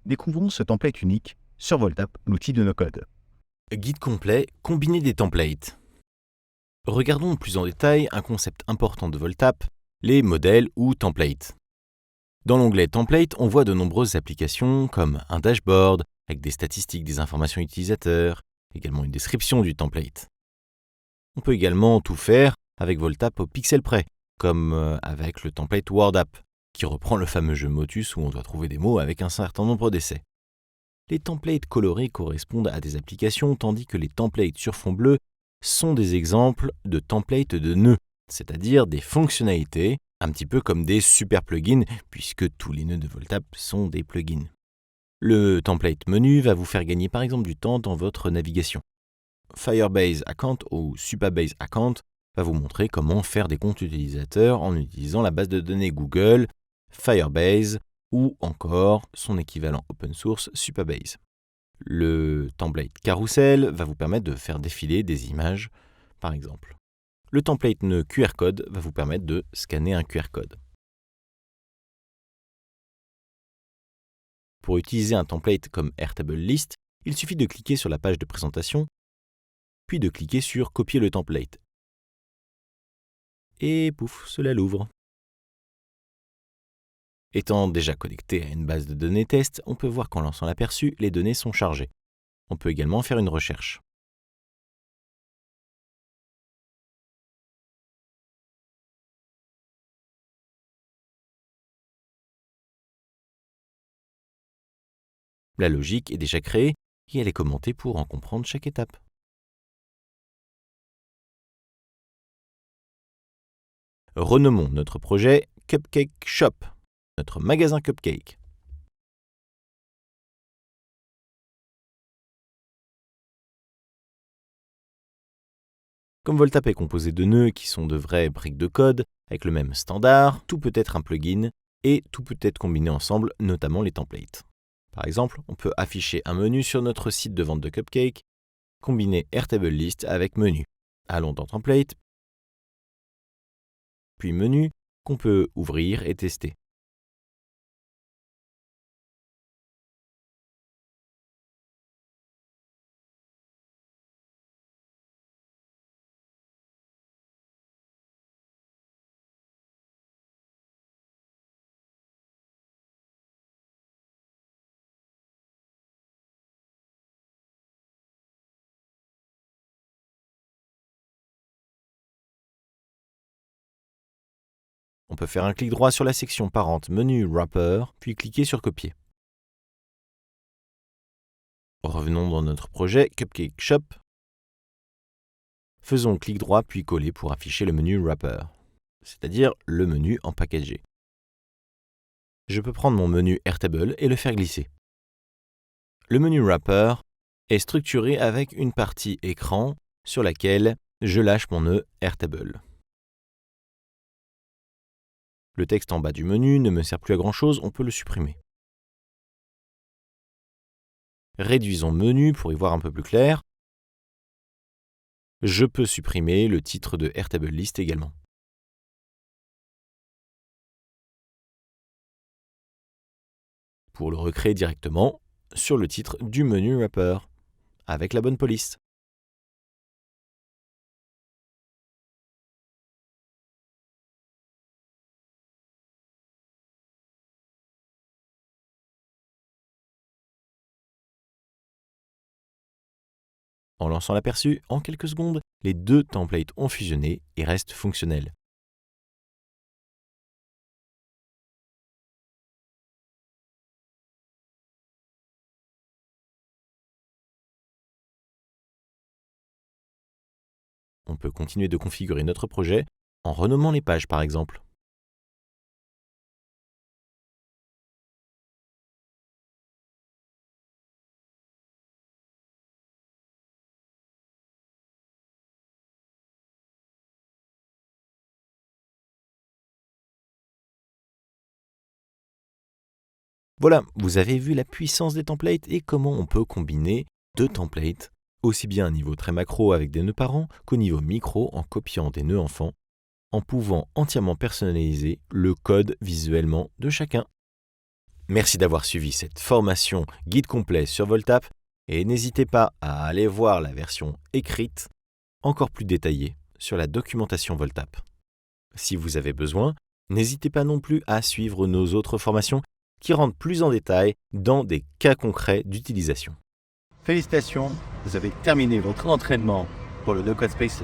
Découvrons ce template unique sur Voltap, l'outil de no-code. Guide complet, combiner des templates. Regardons plus en détail un concept important de Voltap, les modèles ou templates. Dans l'onglet Template, on voit de nombreuses applications comme un dashboard avec des statistiques des informations utilisateurs, également une description du template. On peut également tout faire avec Voltap au pixel près, comme avec le template WordApp, qui reprend le fameux jeu Motus où on doit trouver des mots avec un certain nombre d'essais. Les templates colorés correspondent à des applications, tandis que les templates sur fond bleu sont des exemples de templates de nœuds, c'est-à-dire des fonctionnalités, un petit peu comme des super plugins, puisque tous les nœuds de Voltap sont des plugins. Le template menu va vous faire gagner par exemple du temps dans votre navigation. Firebase Account ou Supabase Account va vous montrer comment faire des comptes utilisateurs en utilisant la base de données Google, Firebase ou encore son équivalent open source Supabase. Le template carousel va vous permettre de faire défiler des images, par exemple. Le template nœud QR code va vous permettre de scanner un QR code. Pour utiliser un template comme Airtable List, il suffit de cliquer sur la page de présentation, puis de cliquer sur Copier le template. Et pouf, cela l'ouvre. Étant déjà connecté à une base de données test, on peut voir qu'en lançant l'aperçu, les données sont chargées. On peut également faire une recherche. La logique est déjà créée et elle est commentée pour en comprendre chaque étape. Renommons notre projet Cupcake Shop, notre magasin cupcake. Comme Voltap est composé de nœuds qui sont de vraies briques de code, avec le même standard, tout peut être un plugin et tout peut être combiné ensemble, notamment les templates. Par exemple, on peut afficher un menu sur notre site de vente de cupcakes, combiner Airtable List avec menu. Allons dans Template, puis Menu, qu'on peut ouvrir et tester. On peut faire un clic droit sur la section parente Menu Wrapper, puis cliquer sur Copier. Revenons dans notre projet Cupcake Shop. Faisons clic droit puis coller pour afficher le menu Wrapper, c'est-à-dire le menu en packagé. Je peux prendre mon menu Airtable et le faire glisser. Le menu Wrapper est structuré avec une partie écran sur laquelle je lâche mon nœud Airtable. Le texte en bas du menu ne me sert plus à grand chose, on peut le supprimer. Réduisons menu pour y voir un peu plus clair. Je peux supprimer le titre de Airtable List également. Pour le recréer directement sur le titre du menu Wrapper, avec la bonne police. En lançant l'aperçu, en quelques secondes, les deux templates ont fusionné et restent fonctionnels. On peut continuer de configurer notre projet en renommant les pages par exemple. Voilà, vous avez vu la puissance des templates et comment on peut combiner deux templates, aussi bien à un niveau très macro avec des nœuds parents qu'au niveau micro en copiant des nœuds enfants, en pouvant entièrement personnaliser le code visuellement de chacun. Merci d'avoir suivi cette formation guide complet sur VolTap et n'hésitez pas à aller voir la version écrite, encore plus détaillée, sur la documentation VolTap. Si vous avez besoin, n'hésitez pas non plus à suivre nos autres formations qui rentrent plus en détail dans des cas concrets d'utilisation. Félicitations, vous avez terminé votre entraînement pour le No Code Space.